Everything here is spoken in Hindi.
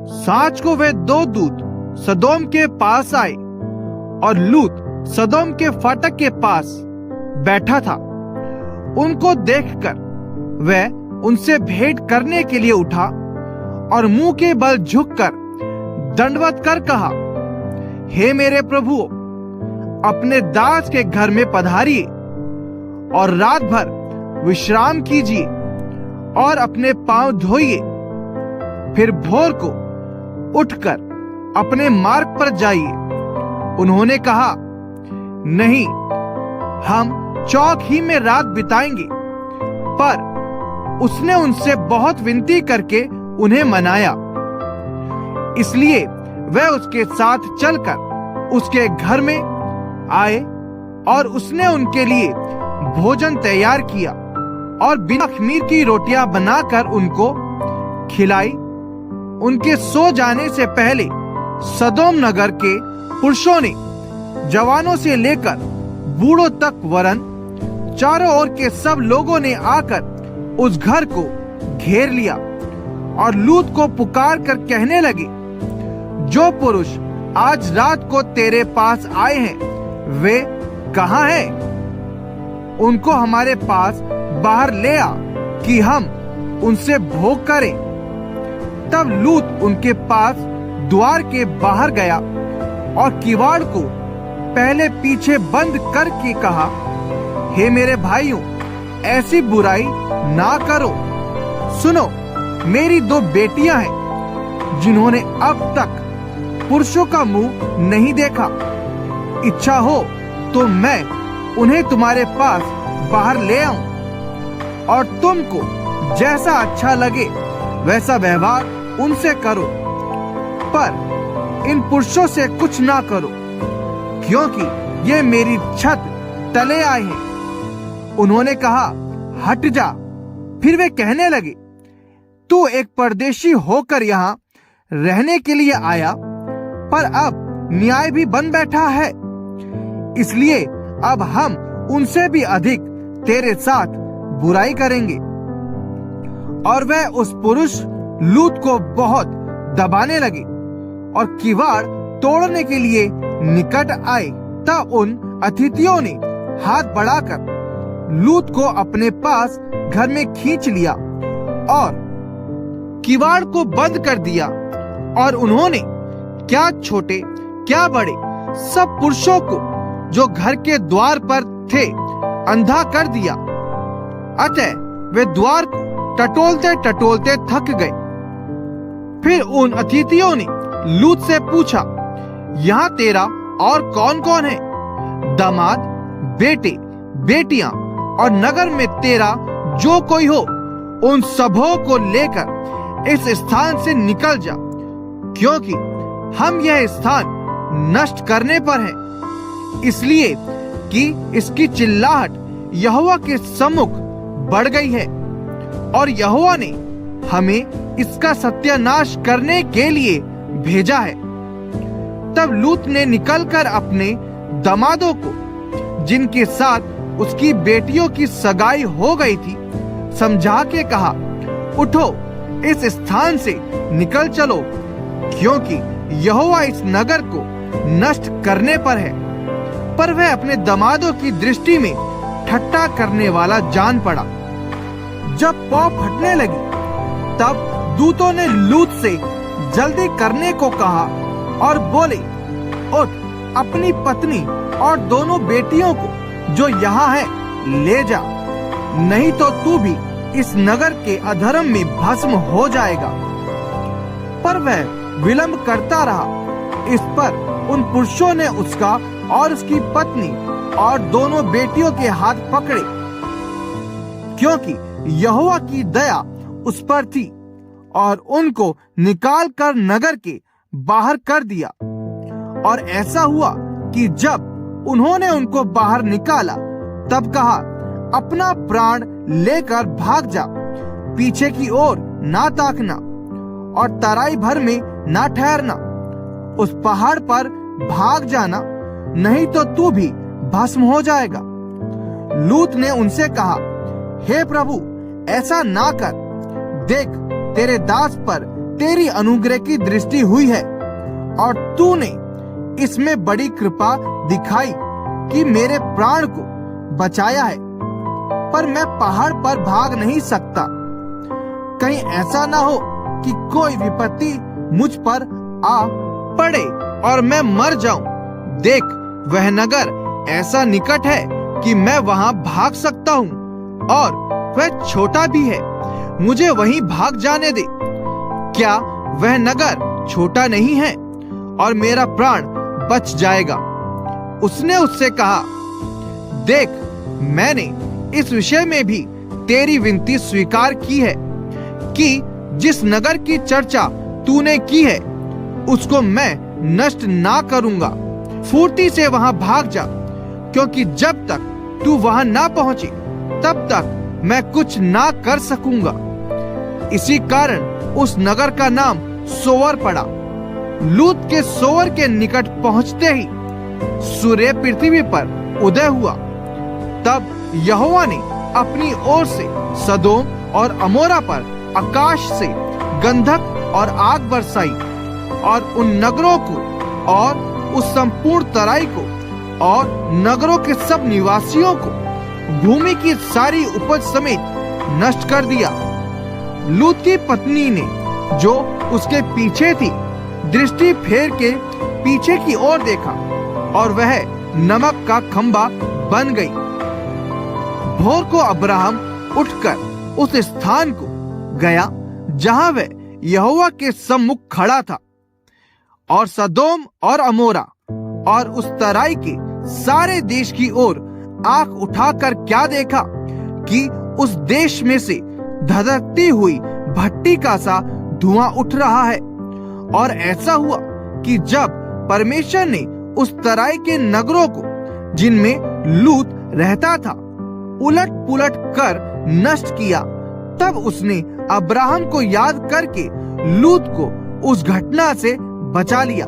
सांझ को वे दो दूत सदोम के पास आए और लूत सदोम के फाटक के पास बैठा था। उनको देखकर वह उनसे भेंट करने के लिए उठा और मुंह के बल झुककर दंडवत कर कहा, हे मेरे प्रभु, अपने दास के घर में पधारिए और रात भर विश्राम कीजिए और अपने पांव धोइए, फिर भोर को उठकर अपने मार्ग पर जाइए। उन्होंने कहा, नहीं, हम चौक ही में रात बिताएंगे। पर उसने उनसे बहुत विनती करके उन्हें मनाया। इसलिए वह उसके साथ चलकर उसके घर में आए और उसने उनके लिए भोजन तैयार किया और बिना खमीर की रोटियां बनाकर उनको खिलाई। उनके सो जाने से पहले सदोम नगर के पुरुषों ने जवानों से लेकर बूढ़ों तक वरन चारों ओर के सब लोगों ने आकर उस घर को घेर लिया और लूत को पुकार कर कहने लगे, जो पुरुष आज रात को तेरे पास आए हैं वे कहाँ हैं? उनको हमारे पास बाहर ले आ कि हम उनसे भोग करें। तब लूत उनके पास द्वार के बाहर गया और किवाड़ को पहले पीछे बंद करके कहा, हे मेरे भाइयों, ऐसी बुराई ना करो। सुनो, मेरी दो बेटियां हैं जिन्होंने अब तक पुरुषों का मुंह नहीं देखा। इच्छा हो तो मैं उन्हें तुम्हारे पास बाहर ले आऊं और तुमको जैसा अच्छा लगे वैसा व्यवहार उनसे करो, पर इन पुरुषों से कुछ ना करो, क्योंकि ये मेरी छत तले आए हैं। उन्होंने कहा, हट जा। फिर वे कहने लगे, तू एक परदेशी होकर यहाँ रहने के लिए आया, पर अब न्याय भी बन बैठा है। इसलिए अब हम उनसे भी अधिक तेरे साथ बुराई करेंगे। और वह उस पुरुष लूत को बहुत दबाने लगे और किवाड़ तोड़ने के लिए निकट आए। तब उन अतिथियों ने हाथ बढ़ाकर लूत को अपने पास घर में खींच लिया और किवाड़ को बंद कर दिया। और उन्होंने क्या छोटे क्या बड़े सब पुरुषों को जो घर के द्वार पर थे अंधा कर दिया। अतः वे द्वार को टटोलते टटोलते थक गए। फिर उन अतिथियों ने लूत से पूछा, यहाँ तेरा और कौन कौन है? दामाद, बेटे, बेटियां और नगर में तेरा जो कोई हो, उन सबों को लेकर इस स्थान से निकल जा, क्योंकि हम यह स्थान नष्ट करने पर हैं, इसलिए कि इसकी चिल्लाहट यहोवा के सम्मुख बढ़ गई है और यहोवा ने हमें इसका सत्यानाश करने के लिए भेजा है। तब लूत ने निकलकर अपने दामादों को, जिनके साथ उसकी बेटियों की सगाई हो गई थी, समझा के कहा, उठो, इस स्थान से निकल चलो, क्योंकि यहोवा इस नगर को नष्ट करने पर है। पर वह अपने दामादों की दृष्टि में ठट्टा करने वाला जान पड़ा। जब पौ फटने लगी, तब दूतों ने लूत से जल्दी करने को कहा और बोले, उठ, अपनी पत्नी और दोनों बेटियों को जो यहाँ है ले जा, नहीं तो तू भी इस नगर के अधर्म में भस्म हो जाएगा। पर वह विलंब करता रहा। इस पर उन पुरुषों ने उसका और उसकी पत्नी और दोनों बेटियों के हाथ पकड़े, क्योंकि यहोवा की दया उस पर थी, और उनको निकाल कर नगर के बाहर कर दिया। और ऐसा हुआ कि जब उन्होंने उनको बाहर निकाला, तब कहा, अपना प्राण लेकर भाग जा, पीछे की ओर ना ताकना और तराई भर में ना ठहरना, उस पहाड़ पर भाग जाना, नहीं तो तू भी भस्म हो जाएगा। लूत ने उनसे कहा, हे प्रभु, ऐसा ना कर, देख तेरे दास पर तेरी अनुग्रह की दृष्टि हुई है और तूने इसमें बड़ी कृपा दिखाई कि मेरे प्राण को बचाया है। पर मैं पहाड़ पर भाग नहीं सकता, कहीं ऐसा ना हो कि कोई विपत्ति मुझ पर आ पड़े और मैं मर जाऊं। देख, वह नगर ऐसा निकट है कि मैं वहां भाग सकता हूं और वह छोटा भी है, मुझे वहीं भाग जाने दे। क्या वह नगर छोटा नहीं है और मेरा प्राण बच जाएगा? उसने उससे कहा, देख, मैंने इस विषय में भी तेरी विनती स्वीकार की है कि जिस नगर की चर्चा तूने की है उसको मैं नष्ट ना करूंगा। फुर्ती से वहां भाग जा, क्योंकि जब तक तू वहां ना पहुंचे तब तक मैं कुछ ना कर सकूंगा। इसी कारण उस नगर का नाम सोवर पड़ा। लूत के सोवर के निकट पहुंचते ही सूर्य पृथ्वी पर उदय हुआ। तब यहोवा ने अपनी ओर से सदोम और अमोरा पर आकाश से गंधक और आग बरसाई और उन नगरों को और उस संपूर्ण तराई को और नगरों के सब निवासियों को भूमि की सारी उपज समेत नष्ट कर दिया। लूत की पत्नी ने, जो उसके पीछे थी, दृष्टि फेर के पीछे की ओर देखा और वह नमक का खंभा बन गई। भोर को अब्राहम उठकर उस स्थान को गया जहां वह यहोवा के सम्मुख खड़ा था, और सदोम और अमोरा और उस तराई के सारे देश की ओर आंख उठाकर क्या देखा कि उस देश में से धधकती हुई भट्टी का सा धुआं उठ रहा है। और ऐसा हुआ कि जब परमेश्वर ने उस तराई के नगरों को, जिनमें लूत रहता था, उलट पुलट कर नष्ट किया, तब उसने अब्राहम को याद करके लूत को उस घटना से बचा लिया।